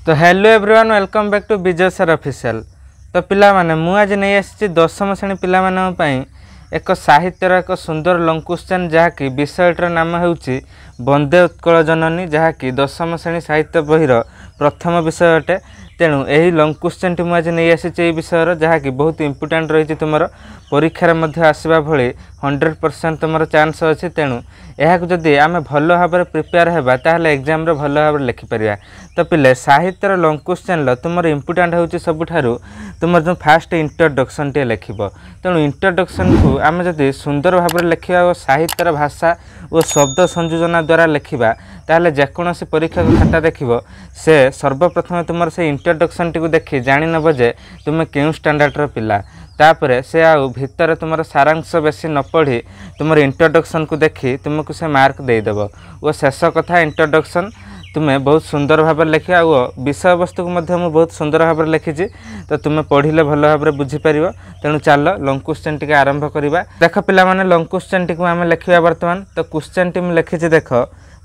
तो hello everyone welcome back to Vijay sir official. तो पिला माने मु आज नहीं आसी 10वीं श्रेणी पिला मानन पई एक साहित्यर एक सुंदर लॉन्ग क्वेश्चन जहाँकि विषयटर नाम होउची वंदे उत्कल जननी, जहाँकि 10वीं श्रेणी साहित्य बहिर प्रथम विषय अटे। तेणु यही लॉन्ग क्वेश्चन टी मुझे नहीं आसी विषय जहाँकि बहुत इंपोर्टेंट रही तुम परीक्षार मध्य आसवा भली 100% तुम चांस अच्छी। तेणु यह जदि आम भल भाव में प्रिपेयर होगा ताहले एग्जाम रे भल भाव में लिखिपर। तो पिले साहित्यर लॉन्ग क्वेश्चन तुम इंपोर्टेंट होउची सबुठारु तुम जो फास्ट इंट्रोडक्शन टे लिखिब। तेणु इंट्रोडक्शन को आम जदि सुंदर भाव में लिखा और साहित्यर भाषा और शब्द संयोजन द्वारा लिखा ताहले जेकोसी परीक्षा खाता देखिब से सर्वप्रथम तुम से इंट्रोडक्शन टी देखी जानी नब जे तुम क्यों स्टैंडर्ड पिला। तापर से आउ भितर तुम सारांश बेसी न पढ़ी तुम इंट्रोडक्शन को देखी तुमको से मार्क देदेव। और शेष कथा इंट्रोडक्शन तुम्हें बहुत सुंदर भाव लिखा और विषय वस्तु को मध्य मुझे बहुत सुंदर भाव लिखी। तो तुम पढ़ले भल भाव में बुझीपर। तेणु चल लॉन्ग क्वेश्चन टी आरंभ करवा। देख पिला माने लॉन्ग क्वेश्चन टी आम लिखा बर्तमान। तो क्वेश्चन टी लिखी देख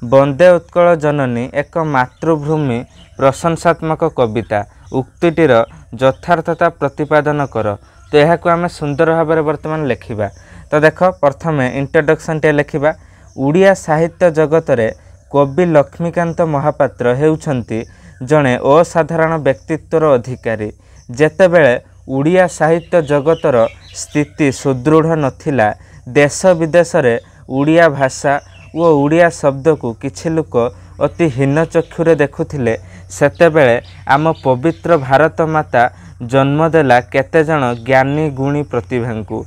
वंदे उत्कल जननी एक मातृभूमि प्रशंसात्मक कविता उक्तिटीर यथार्थता प्रतिपादन कर। तो यह आम सुंदर भाव में बर्तमान लिखा। तो देख प्रथम इंट्रोडक्शन टे लिखा। ओडिया साहित्य जगत रे कवि लक्ष्मीकांत महापात्र हेउछंती जड़े असाधारण व्यक्तित्वर अधिकारी। जेतेबेले ओडिया साहित्य जगतर स्थिति सुदृढ़ नथिला, देश विदेश रे ओडिया भाषा और ओडिया शब्द को किछि लोक अति हीन चक्षुरे देखुथिले, सेतेबेले आम पवित्र भारत माता जन्मदेला केते जण ज्ञानी गुणी प्रतिभा को।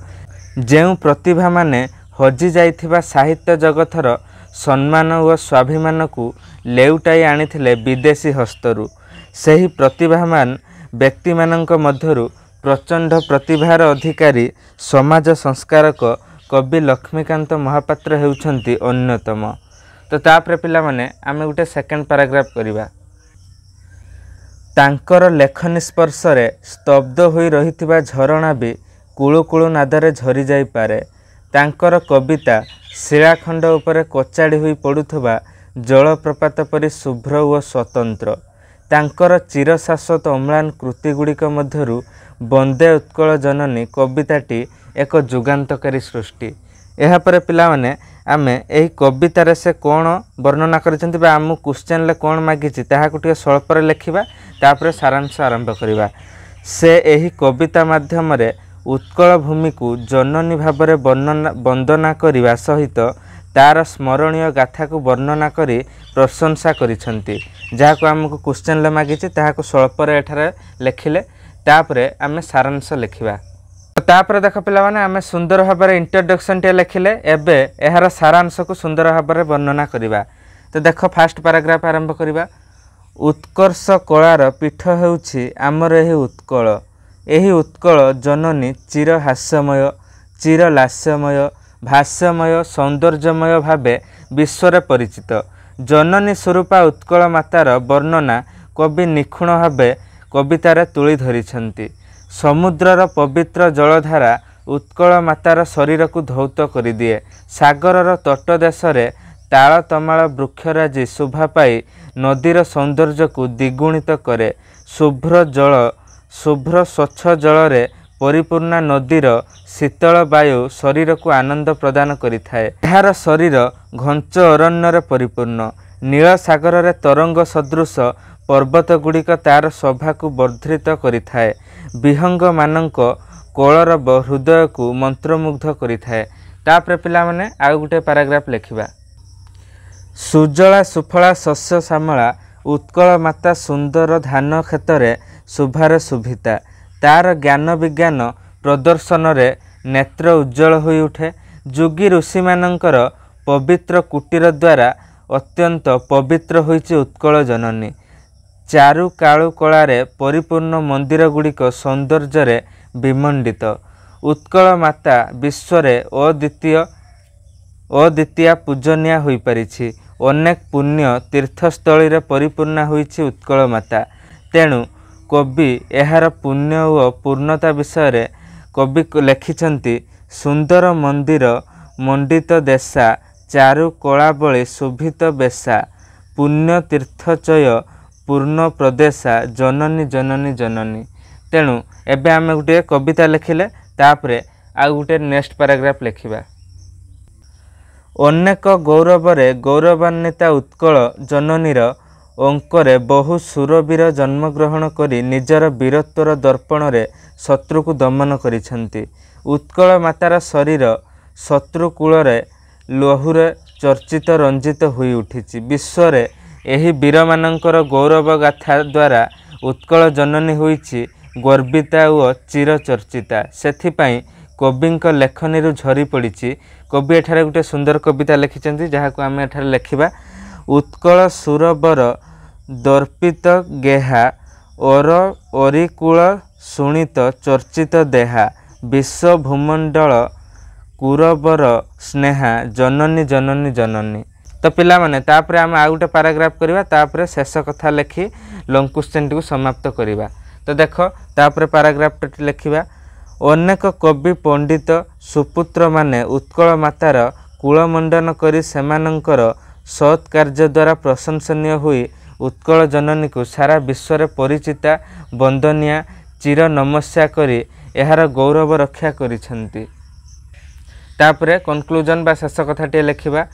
जेउ प्रतिभा माने हजि जाइथिबा साहित्य जगतर सम्मान और स्वाभिमान को लेउटाई आनिथिले विदेशी हस्तरू। सही प्रतिभावान व्यक्ति मानक मध्यरु प्रचंड प्रतिभार अधिकारी समाज संस्कारक कवि लक्ष्मीकांत महापात्र हेउछंती अन्यतम। तो तापर पिला माने आमे गुटे सेकंड पैराग्राफ करिबा। तांकर लेखनी स्पर्श रे स्तब्ध होई रहिथिबा झरणा भी कुळु कुळु नादरे झरी जाई पारे। तांकर कविता शिलाखंड उपरे कचाड़ी होई पड़ुथबा जलप्रपात परि शुभ्र और स्वतंत्र। तांकर चिरशाश्वत अम्लान कृतिगुड़िक मध्यरु वंदे उत्कल जननी कविताटी एक जुगान्तकारी सृष्टि। यह पर पिला माने आमे एही कवितार से कौन वर्णना करिसेंती बा आमु क्वेश्चन ले कौन मागिछि ताहाकु टिके स्वल्पर लेखिबा, तापर सारांश आरंभ करिबा। से एही कविता माध्यम रे उत्कल भूमि को जननी भाव में वंदना करने सहित तार स्मरणीय गाथा को वर्णना करी प्रशंसा करिसेंती। जहाँ आमको क्वेश्चन ले मागिछि ताहाकु स्वल्पर एठारे लेखिले तापरे आमे सारांश लिखिबा। तापर देख पिला माने आमे सुंदर भाव में इंट्रोडक्शन टे लिखिले, एबे एहार सारांश को सुंदर भाव में वर्णना करिबा। तो देख फास्ट पैराग्राफ आरंभ करिबा। उत्कर्ष कलार पीठ हेउछि आमर एही उत्कल। एही उत्कल जननी चिर हास्यमय, चिर लास्यमय, भाष्यमय, सौंदर्यमय भावे विश्व परिचित। जननी स्वरूपा उत्कल मातार वर्णना कवि निखुण भावे कवितार तुली धरिछंती। समुद्रर पवित्र जलधारा उत्कल मातार शरीर को धौत कर दिए। सागरर तटदेश रे ताल तमाल वृक्षराजी शोभा पाई नदीर सौंदर्य को द्विगुणित करे। शुभ्र स्वच्छ जल रे परिपूर्ण नदीर शीतल वायु शरीर को आनंद प्रदान करिथाए। एहार शरीर घंच अरण्य परिपूर्ण। नील सागर रे तरंग सदृश पर्वत गुड़िक तार शोभा को वर्धित करिथाए। विहंग मानक कोलर हृदय को मंत्रमुग्ध करिथाए। तापर पिला माने आउ गुटे पैराग्राफ लिखिबा। सुजला सुफला शस्य श्यामला उत्कल माता सुंदर धान क्षेत्र शुभार शुभिता। तार ज्ञान विज्ञान प्रदर्शन रे नेत्र उज्जवल होई उठे। जोगी ऋषि मानकर पवित्र कुटीर द्वारा अत्यंत पवित्र होइछि उत्कल जननी। चारु काळु कलारे परिपूर्ण मंदिर गुड़िक सौंदर्य रे विमंडित। उत्कल माता विश्व रे अद्वितीय पूजनीय होई परिछि। अनेक पुण्य तीर्थस्थली रे परिपूर्ण होइछि उत्कल माता। तेणु कवि एहार पुण्य और पूर्णता विषय रे कवि लिखिछंती। सुंदर मंदिर मंडित देशा, चारु कला बळे शोभित बेशा, पुण्य तीर्थचय पूर्ण प्रदेशा जननी जननी जननी। तेणु एबे आम गोटे कविता लिखिले तापरे आ गोटे नेक्स्ट पैराग्राफ लिखिबा। अनेक गौरवरे गौरवान्विता उत्कल जननीर अंकरे बहु सुरवीर जन्मग्रहण करी निजर वीरत्वर दर्पणरे शत्रु को दमन करिसेंती। उत्कल मातार शरीर शत्रुकूलरे लहुरे चर्चित रंजित होई उठिछि। विश्वरे एही वीर मानकर गौरव गाथा द्वारा उत्कल जननी होइछि गर्विता और चिरचर्चिता। सेथिपाई कविंक लेखनी झरी पड़ी। कवि एठारे गोटे सुंदर कविता लिखिछन्ति जहाको आमे एठारे लेखिबा। उत्कल सुरबर दर्पित गेहा और अरिकुल सुनित चर्चित देहा विश्व भूमंडल कुरबर स्नेहा जननी जननी जननी। तो पिला माने तापरे आम आ गोटे पैराग्राफ करबा तापरे शेष कथा लिखि लॉन्ग क्वेश्चन टी समाप्त करबा। तो देख तापरे पैराग्राफ टी लिखिबा। अनेक कवि पंडित सुपुत्र माने उत्कल मातार कुलमंडन करी सेमानंकर सत् कार्य द्वारा प्रशंसनीय हुई उत्कल जननी को सारा विश्व रे परिचिता वंदनिया चिर नमस्या करी एहार गौरव रक्षा करिसेंती। तापरे कंक्लूजन बा शेष कथाटे लिखिबा।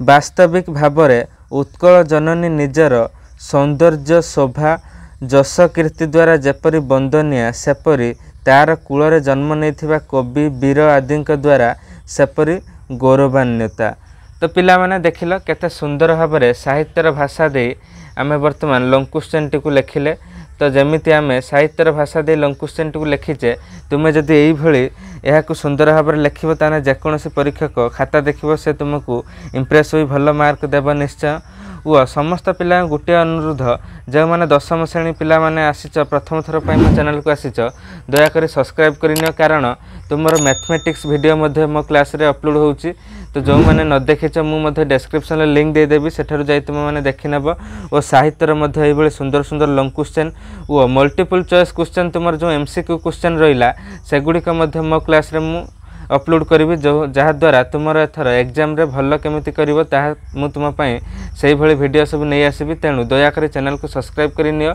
वास्तविक भावरे उत्कल जननी निजर सौंदर्य शोभा जस कीर्ति द्वारा जेपरी वंदनीय सेपरी तार कूलरे जन्म नहीं कवि वीर आदि द्वारा सेपरी गौरवान्विता। तो पिला माने देखिल केते सुंदर भाव में साहित्यर भाषा दे आमे वर्तमान लॉन्ग क्वेश्चन टी लिखिले। तो जमीती आमे साहित्यर भाषा दे लॉन्ग क्वेश्चन टी लिखीचे तुमे जदि एई भली एहाकु सुंदर भाव में लिखिबो ताने जेकोसी परीक्षक खाता देखिबो से तुमको इम्प्रेस होई भल मार्क देव निश्चय। वो समस्त पिला गोटे अनुरोध जो मैंने दशम श्रेणी पिला माने आसीच प्रथम थर पर मो चैनल को आसीच दयाकोरी सब्सक्राइब करनियो कारण तुमर मैथमेटिक्स वीडियो मध्य मो क्लास रे अपलोड होउची। तो जो मैंने न देखीच मुझे डिस्क्रिप्शन में लिंक देदेवी सेठारु जाई तुम मैंने देखि नेब। और साहित्यर मध्य एभली सुंदर सुंदर लॉन्ग क्वेश्चन और मल्टीपल चॉइस क्वेश्चन तुमर जो एमसीक्यू क्वेश्चन रहिला सेगुड़िक मध्य मो क्लास रे मु अपलोड करी जो जहाद्वारा तुमर एथर एग्जाम रे भल केमिति करिवो ताहा मु तुम पई सेही भली वीडियो सब नहीं आसीबी। तेणु दयाकर चैनल को सब्सक्राइब करि नियो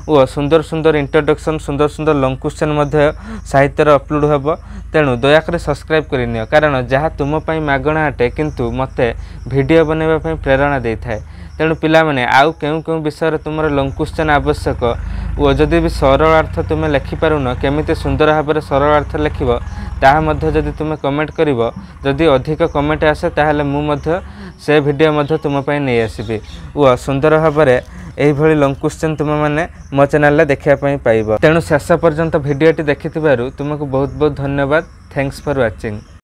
और सुंदर सुंदर इंट्रोडक्शन सुंदर सुंदर लॉन्ग क्वेश्चन मध्य साहित्यर अपलोड हेबो। तेणु दयाकर सब्सक्राइब करि नियो कारण जहाँ तुम पई मागणा अटे किंतु मते वीडियो बनैबा पई प्रेरणा देई थाए। तेणु पिला माने आउ केउ केउ विषय तुमर लॉन्ग क्वेश्चन आवश्यक और जदि भी सरल अर्थ तुम लिखि पारुन केमिति सुंदर भाव में सरल अर्थ लिखिबो ताहा मध्य जदि तुम कमेंट करिवो जदि अधिक कमेंट आसे ताहले मु मध्य से वीडियो मध्य तुम पई नै आसीबी और सुंदर भाव में एही भली लॉन्ग क्वेश्चन तुम माने मो चैनल रे देखिया पई पाइबो। तेणु शेष पर्यंत वीडियोटी देखिथिबारु तुमको बहुत बहुत धन्यवाद। Thanks for watching.